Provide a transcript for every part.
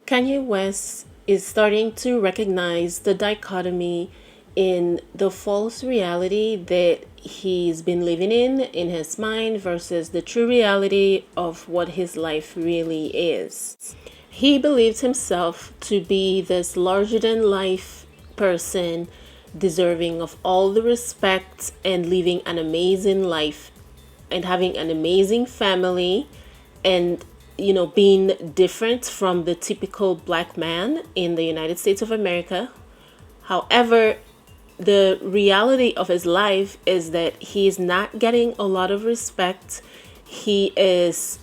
Kanye West is starting to recognize the dichotomy in the false reality that he's been living in his mind versus the true reality of what his life really is. He believes himself to be this larger than life person, deserving of all the respect and living an amazing life and having an amazing family and being different from the typical black man in the United States of America. However, the reality of his life is that he is not getting a lot of respect. He does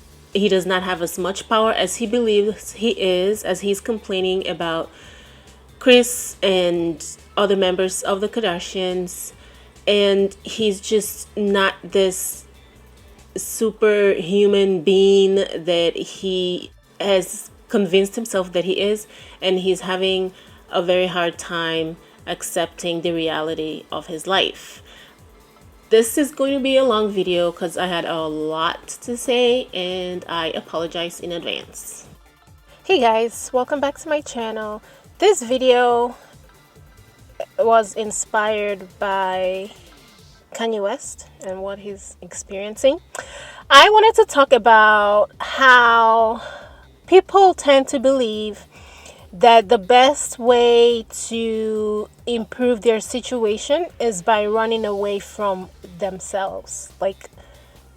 not have as much power as he believes he is, as he's complaining about Chris and other members of the Kardashians. And he's just not this superhuman being that he has convinced himself that he is, and he's having a very hard time accepting the reality of his life. This is going to be a long video because I had a lot to say and I apologize in advance. Hey guys, welcome back to my channel. This video was inspired by Kanye West and what he's experiencing. I wanted to talk about how people tend to believe that the best way to improve their situation is by running away from themselves, like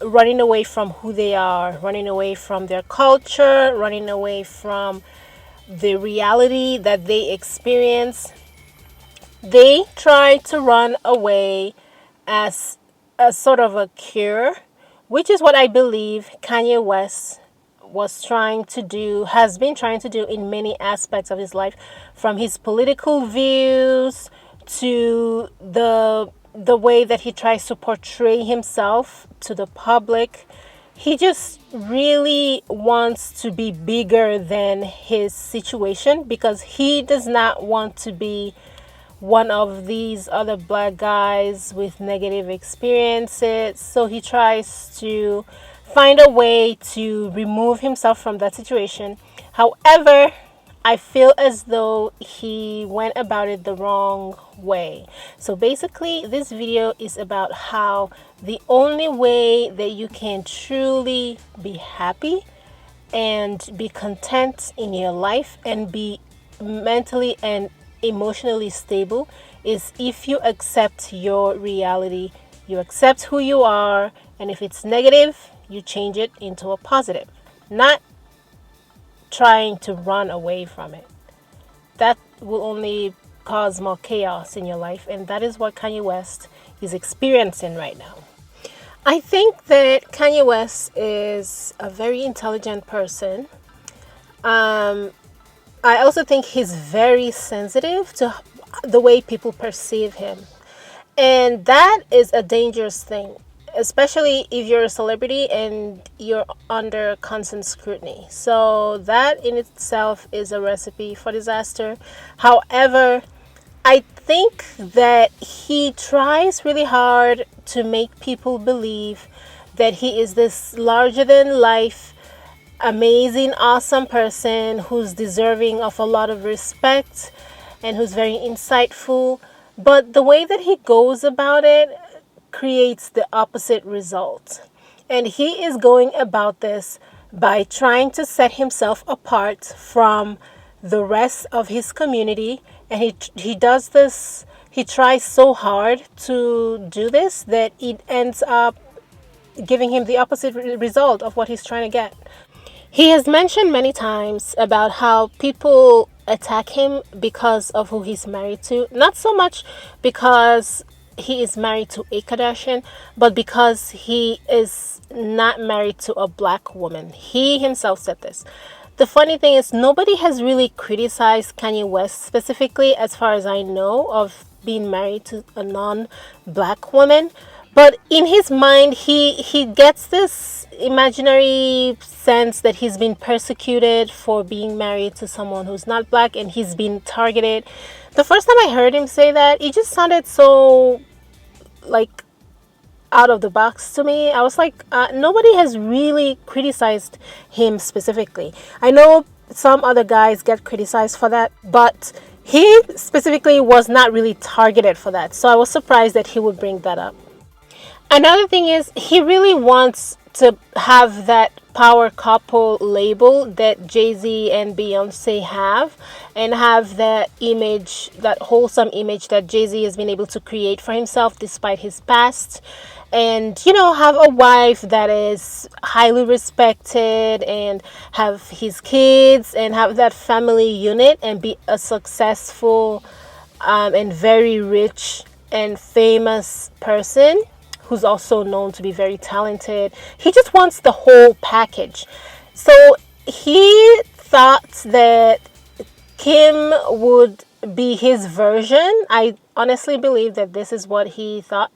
running away from who they are, running away from their culture, running away from the reality that they experience. They try to run away as a sort of a cure, which is what I believe Kanye West has been trying to do in many aspects of his life, from his political views to the way that he tries to portray himself to the public. He just really wants to be bigger than his situation because he does not want to be one of these other black guys with negative experiences. So he tries to find a way to remove himself from that situation. However, I feel as though he went about it the wrong way. So basically, this video is about how the only way that you can truly be happy and be content in your life and be mentally and emotionally stable is if you accept your reality, you accept who you are, and if it's negative, you change it into a positive, not trying to run away from it. That will only cause more chaos in your life, and that is what Kanye West is experiencing right now. I think that Kanye West is a very intelligent person. I also think he's very sensitive to the way people perceive him. And that is a dangerous thing, especially if you're a celebrity and you're under constant scrutiny. So that in itself is a recipe for disaster. However, I think that he tries really hard to make people believe that he is this larger than life, amazing, awesome person who's deserving of a lot of respect and who's very insightful. But the way that he goes about it creates the opposite result. And he is going about this by trying to set himself apart from the rest of his community. And he does this, he tries so hard to do this that it ends up giving him the opposite result of what he's trying to get. He has mentioned many times about how people attack him because of who he's married to. Not so much because he is married to a Kardashian, but because he is not married to a black woman. He himself said this. The funny thing is, nobody has really criticized Kanye West specifically, as far as I know, of being married to a non-black woman. But in his mind, he gets this imaginary sense that he's been persecuted for being married to someone who's not black, and he's been targeted. The first time I heard him say that, it just sounded so like out of the box to me. I was like, nobody has really criticized him specifically. I know some other guys get criticized for that, but he specifically was not really targeted for that. So I was surprised that he would bring that up. Another thing is he really wants to have that power couple label that Jay-Z and Beyonce have, and have that image, that wholesome image that Jay-Z has been able to create for himself despite his past. And have a wife that is highly respected, and have his kids, and have that family unit, and be a successful and very rich and famous person who's also known to be very talented. He just wants the whole package. So he thought that Kim would be his version. I honestly believe that this is what he thought.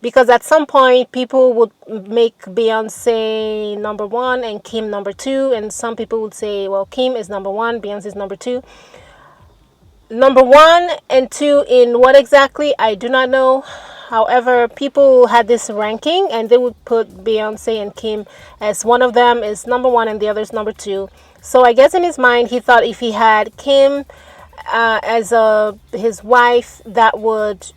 Because at some point, people would make Beyonce number one and Kim number two. And some people would say, well, Kim is number one, Beyonce is number two. Number one and two in what exactly, I do not know. However, people had this ranking, and they would put Beyonce and Kim as one of them is number one and the other is number two. So I guess in his mind, he thought if he had Kim as his wife, that would,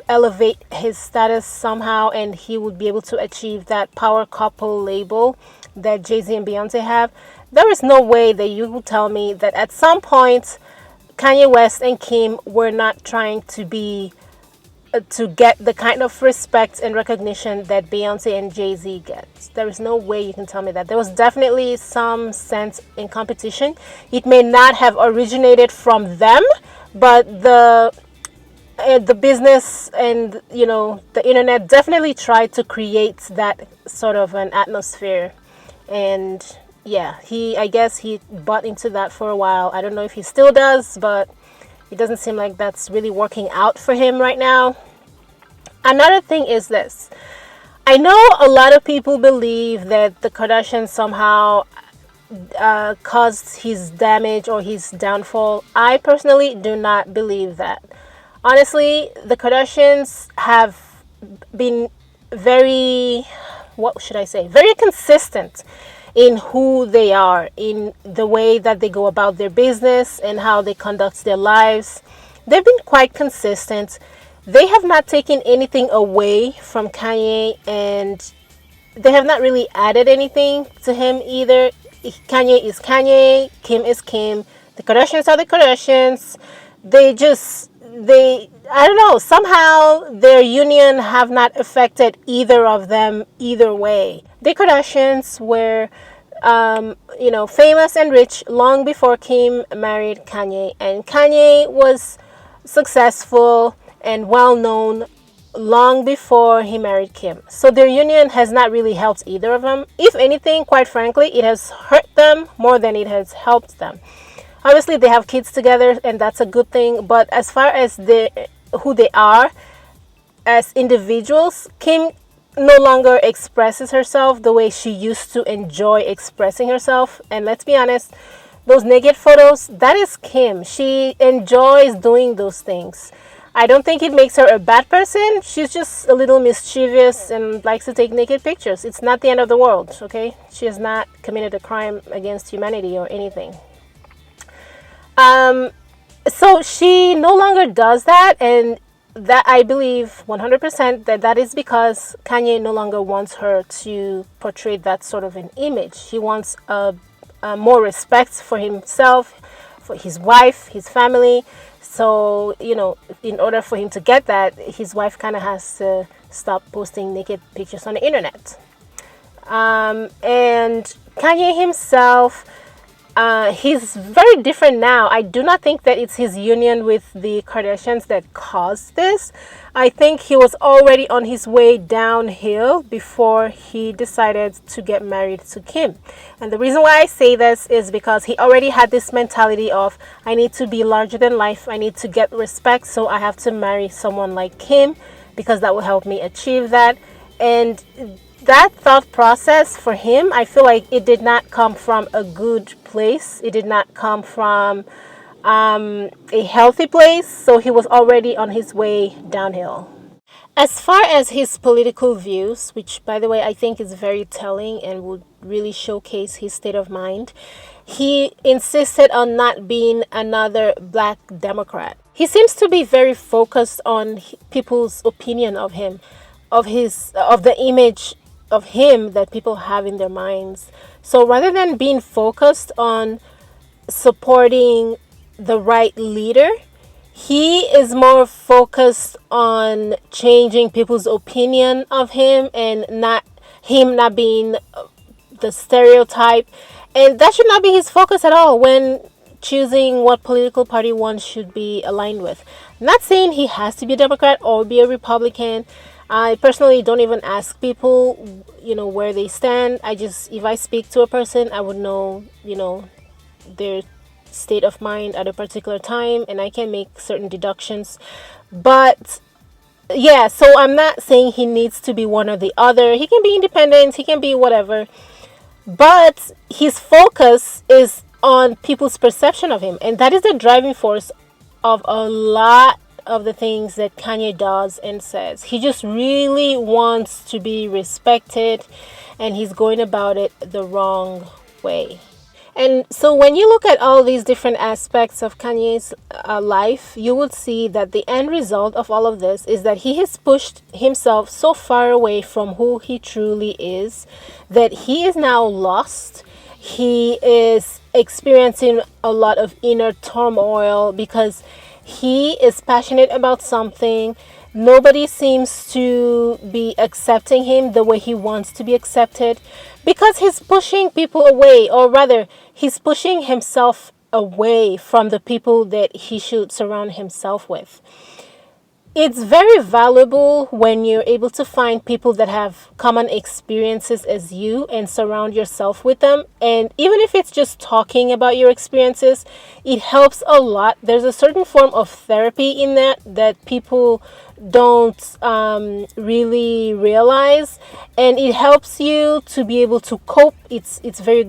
elevate his status somehow, and he would be able to achieve that power couple label that Jay-Z and Beyonce have. There is no way that you will tell me that at some point Kanye West and Kim were not trying to get the kind of respect and recognition that Beyonce and Jay-Z get. There is no way you can tell me that. There was definitely some sense in competition. It may not have originated from them, but the business and the internet definitely tried to create that sort of an atmosphere. And yeah, I guess he bought into that for a while. I don't know if he still does, but it doesn't seem like that's really working out for him right now. Another thing is this. I know a lot of people believe that the Kardashians somehow caused his damage or his downfall. I personally do not believe that. Honestly, the Kardashians have been very, what should I say, very consistent in who they are, in the way that they go about their business and how they conduct their lives. They've been quite consistent. They have not taken anything away from Kanye, and they have not really added anything to him either. Kanye is Kanye, Kim is Kim. The Kardashians are the Kardashians. I don't know, somehow their union have not affected either of them either way. The Kardashians were famous and rich long before Kim married Kanye, and Kanye was successful and well known long before he married Kim. So their union has not really helped either of them. If anything, quite frankly, it has hurt them more than it has helped them. Obviously, they have kids together, and that's a good thing. But as far as who they are as individuals, Kim no longer expresses herself the way she used to enjoy expressing herself. And let's be honest, those naked photos, that is Kim. She enjoys doing those things. I don't think it makes her a bad person. She's just a little mischievous and likes to take naked pictures. It's not the end of the world, okay? She has not committed a crime against humanity or anything. So she no longer does that, and that I believe 100% that is because Kanye no longer wants her to portray that sort of an image. He wants more respect for himself, for his wife, his family. So, in order for him to get that, his wife kind of has to stop posting naked pictures on the internet. And Kanye himself, he's very different now. I do not think that it's his union with the Kardashians that caused this. I think he was already on his way downhill before he decided to get married to Kim. And the reason why I say this is because he already had this mentality of, I need to be larger than life. I need to get respect. So I have to marry someone like Kim because that will help me achieve that. And that thought process for him, I feel like it did not come from a good place. It did not come from a healthy place. So he was already on his way downhill. As far as his political views, which by the way I think is very telling and would really showcase his state of mind, he insisted on not being another black Democrat. He seems to be very focused on people's opinion of him, of the image of him that people have in their minds. So rather than being focused on supporting the right leader, he is more focused on changing people's opinion of him and not being the stereotype. And that should not be his focus at all when choosing what political party one should be aligned with. I'm not saying he has to be a Democrat or be a Republican. I personally don't even ask people, where they stand. If I speak to a person, I would know, their state of mind at a particular time, and I can make certain deductions. But yeah, so I'm not saying he needs to be one or the other. He can be independent, he can be whatever. But his focus is on people's perception of him, and that is the driving force of a lot of the things that Kanye does and says. He just really wants to be respected, and he's going about it the wrong way. And so when you look at all these different aspects of Kanye's life, you would see that the end result of all of this is that he has pushed himself so far away from who he truly is that he is now lost. He is experiencing a lot of inner turmoil because he is passionate about something. Nobody seems to be accepting him the way he wants to be accepted because he's pushing people away, or rather, he's pushing himself away from the people that he should surround himself with. It's very valuable when you're able to find people that have common experiences as you and surround yourself with them. And even if it's just talking about your experiences, it helps a lot. There's a certain form of therapy in that people don't really realize, and it helps you to be able to cope. It's very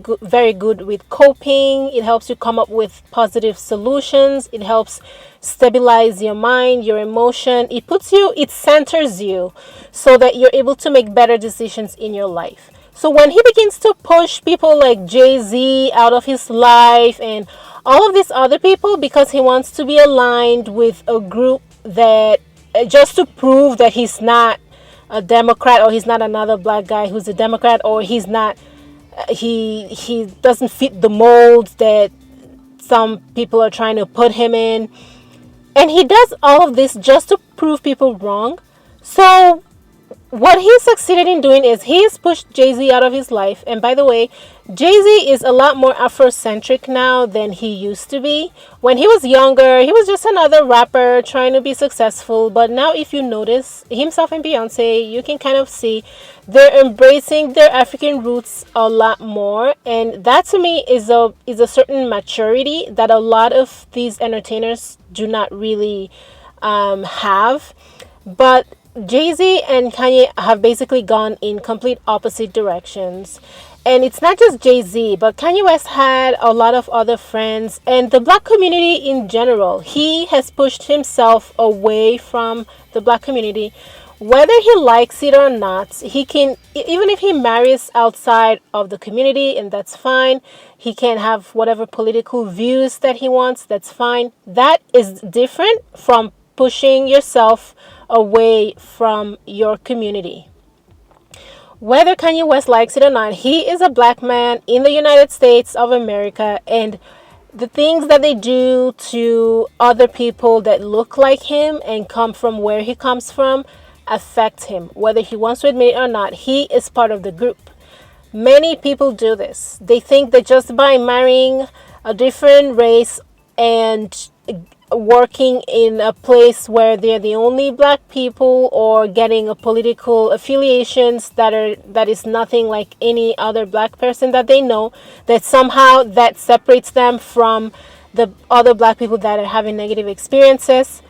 good with coping. It helps you come up with positive solutions. It helps stabilize your mind, your emotion. It centers you so that you're able to make better decisions in your life. So when he begins to push people like Jay-Z out of his life and all of these other people because he wants to be aligned with a group that just to prove that he's not a Democrat, or he's not another black guy who's a Democrat, or he's not he doesn't fit the mold that some people are trying to put him in. And he does all of this just to prove people wrong. So what he succeeded in doing is he's pushed Jay-Z out of his life. And by the way, Jay-Z is a lot more Afrocentric now than he used to be. When he was younger, he was just another rapper trying to be successful. But now if you notice, himself and Beyonce, you can kind of see they're embracing their African roots a lot more. And that to me is a certain maturity that a lot of these entertainers do not really have. But Jay-Z and Kanye have basically gone in complete opposite directions. And it's not just Jay-Z, but Kanye West had a lot of other friends and the black community in general. He has pushed himself away from the black community. Whether he likes it or not, he can, even if he marries outside of the community, and that's fine. He can have whatever political views that he wants, that's fine. That is different from pushing yourself away from your community. Whether Kanye West likes it or not, he is a black man in the United States of America, and the things that they do to other people that look like him and come from where he comes from affect him. Whether he wants to admit it or not, he is part of the group. Many people do this. They think that just by marrying a different race and working in a place where they're the only black people, or getting a political affiliations that is nothing like any other black person that they know, that somehow that separates them from the other black people that are having negative experiences.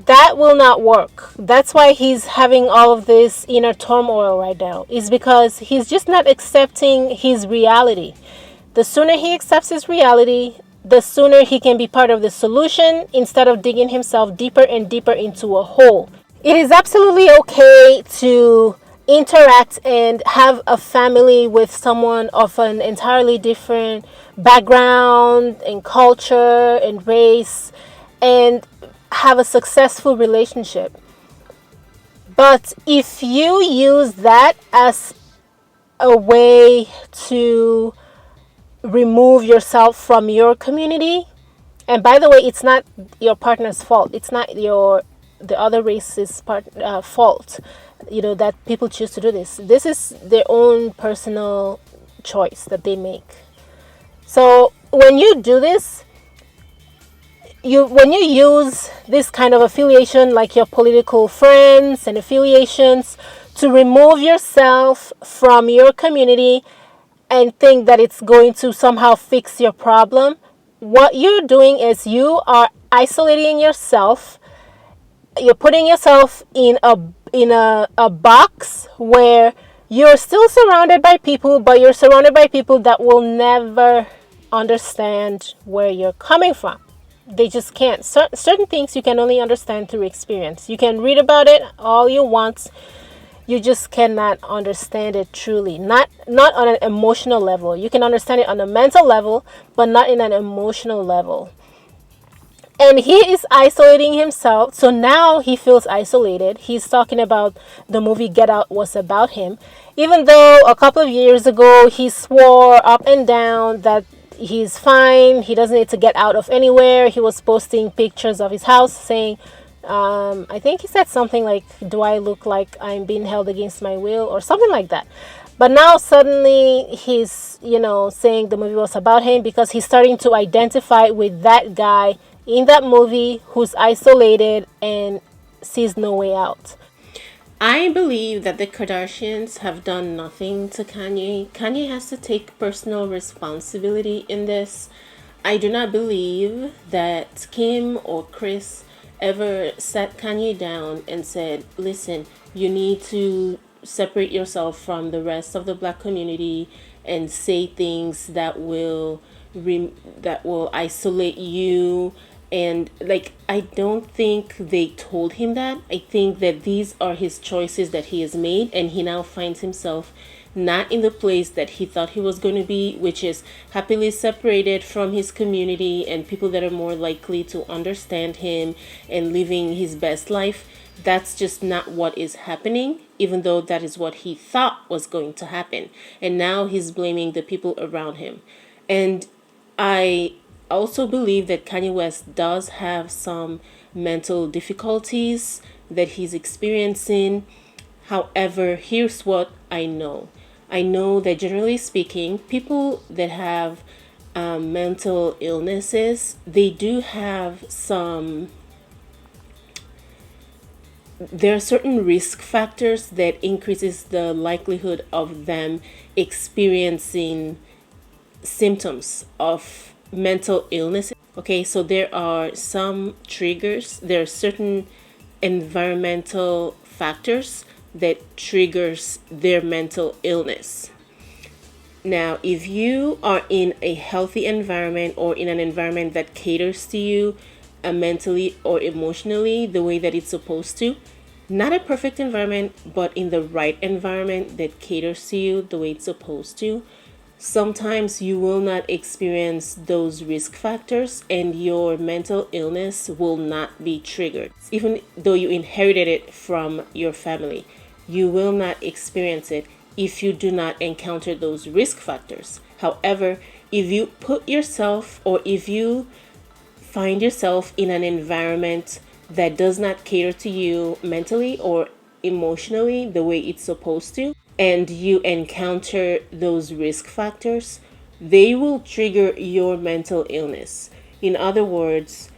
That will not work. That's why he's having all of this inner turmoil right now, is because he's just not accepting his reality. The sooner he accepts his reality, the sooner he can be part of the solution instead of digging himself deeper and deeper into a hole. It is absolutely okay to interact and have a family with someone of an entirely different background and culture and race and have a successful relationship. But if you use that as a way to remove yourself from your community, and by the way, it's not your partner's fault. It's not the other race's fault. You know that people choose to do this. This is their own personal choice that they make. So when you do this, when you use this kind of affiliation, like your political friends and affiliations, to remove yourself from your community and think that it's going to somehow fix your problem, what you're doing is you are isolating yourself. You're putting yourself in a box where you're still surrounded by people, but you're surrounded by people that will never understand where you're coming from. They just can't. Certain things you can only understand through experience. You can read about it all you want, you just cannot understand it truly, not on an emotional level. You can understand it on a mental level, but not in an emotional level. And he is isolating himself, so now he feels isolated. He's talking about the movie Get Out was about him, even though a couple of years ago he swore up and down that he's fine, he doesn't need to get out of anywhere. He was posting pictures of his house saying, I think he said something like, "Do I look like I'm being held against my will?" or something like that. But now suddenly he's, saying the movie was about him because he's starting to identify with that guy in that movie who's isolated and sees no way out. I believe that the Kardashians have done nothing to Kanye. Kanye has to take personal responsibility in this. I do not believe that Kim or Chris ever sat Kanye down and said, listen, you need to separate yourself from the rest of the black community and say things that will isolate you. And like, I don't think they told him that. I think that these are his choices that he has made, and he now finds himself not in the place that he thought he was going to be, which is happily separated from his community and people that are more likely to understand him and living his best life. That's just not what is happening, even though that is what he thought was going to happen. And now he's blaming the people around him. And I also believe that Kanye West does have some mental difficulties that he's experiencing. However, here's what I know. I know that generally speaking, people that have mental illnesses, they do have some, there are certain risk factors that increases the likelihood of them experiencing symptoms of mental illness. Okay, so there are some triggers, there are certain environmental factors that triggers their mental illness. Now, if you are in a healthy environment or in an environment that caters to you mentally or emotionally the way that it's supposed to, not a perfect environment, but in the right environment that caters to you the way it's supposed to, sometimes you will not experience those risk factors and your mental illness will not be triggered. Even though you inherited it from your family, you will not experience it if you do not encounter those risk factors. However, if you put yourself or if you find yourself in an environment that does not cater to you mentally or emotionally the way it's supposed to, and you encounter those risk factors, they will trigger your mental illness. In other words,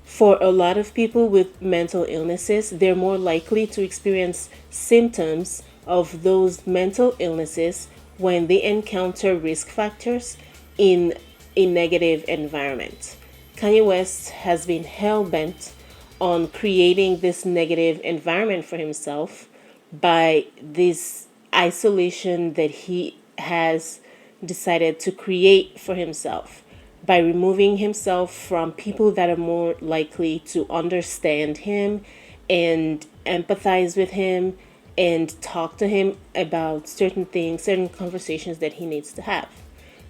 for a lot of people with mental illnesses, they're more likely to experience symptoms of those mental illnesses when they encounter risk factors in a negative environment. Kanye West has been hell bent on creating this negative environment for himself by this isolation that he has decided to create for himself by removing himself from people that are more likely to understand him and empathize with him and talk to him about certain things, certain conversations that he needs to have.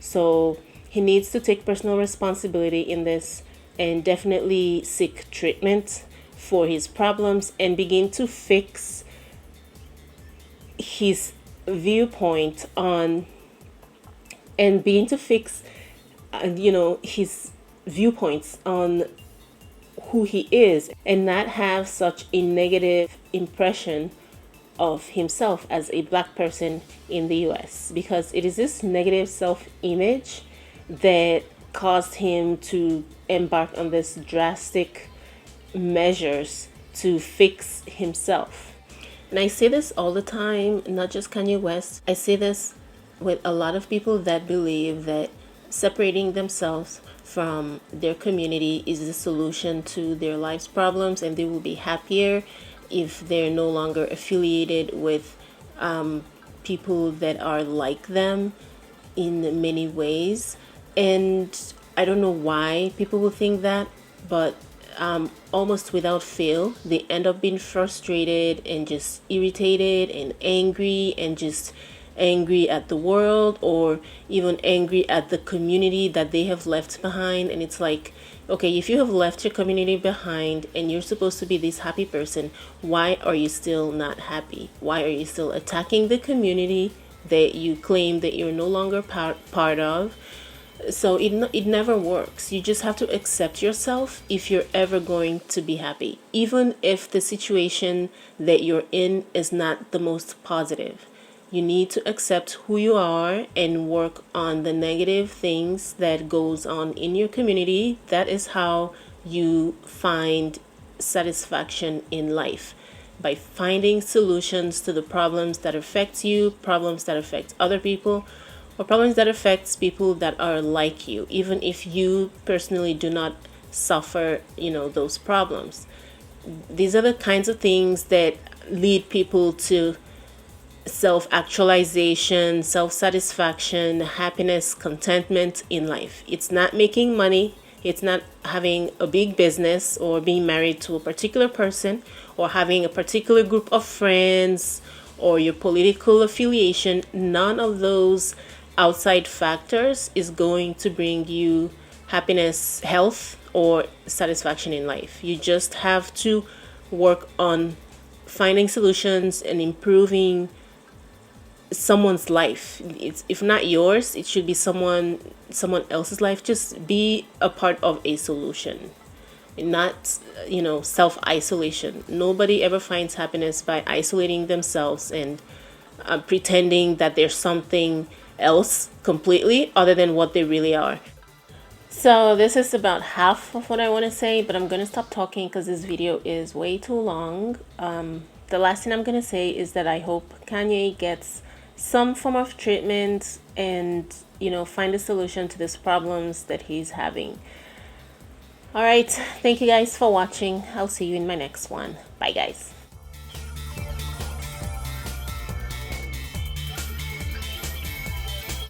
So he needs to take personal responsibility in this and definitely seek treatment for his problems and begin to fix his viewpoint on and begin to fix his viewpoints on who he is and not have such a negative impression of himself as a black person in the US, because it is this negative self image that caused him to embark on this drastic measures to fix himself. And I say this all the time, not just Kanye West. I say this with a lot of people that believe that separating themselves from their community is the solution to their life's problems and they will be happier if they're no longer affiliated with people that are like them in many ways. And I don't know why people will think that, but almost without fail, they end up being frustrated and just irritated and angry, and just angry at the world or even angry at the community that they have left behind. And it's like, okay, if you have left your community behind and you're supposed to be this happy person, why are you still not happy? Why are you still attacking the community that you claim that you're no longer part of? So it never works. You just have to accept yourself if you're ever going to be happy, even if the situation that you're in is not the most positive. You need to accept who you are and work on the negative things that goes on in your community. That is how you find satisfaction in life, by finding solutions to the problems that affect you, problems that affect other people, or problems that affects people that are like you, even if you personally do not suffer, those problems. These are the kinds of things that lead people to self actualization, self satisfaction, happiness, contentment in life. It's not making money, it's not having a big business or being married to a particular person or having a particular group of friends or your political affiliation. None of those outside factors is going to bring you happiness, health, or satisfaction in life. You just have to work on finding solutions and improving someone's life. It's, if not yours, it should be someone else's life. Just be a part of a solution, not self isolation. Nobody ever finds happiness by isolating themselves and pretending that there's something else completely other than what they really are. So this is about half of what I want to say, but I'm going to stop talking because this video is way too long. The last thing I'm going to say is that I hope Kanye gets some form of treatment and, find a solution to these problems that he's having. All right. Thank you guys for watching. I'll see you in my next one. Bye, guys.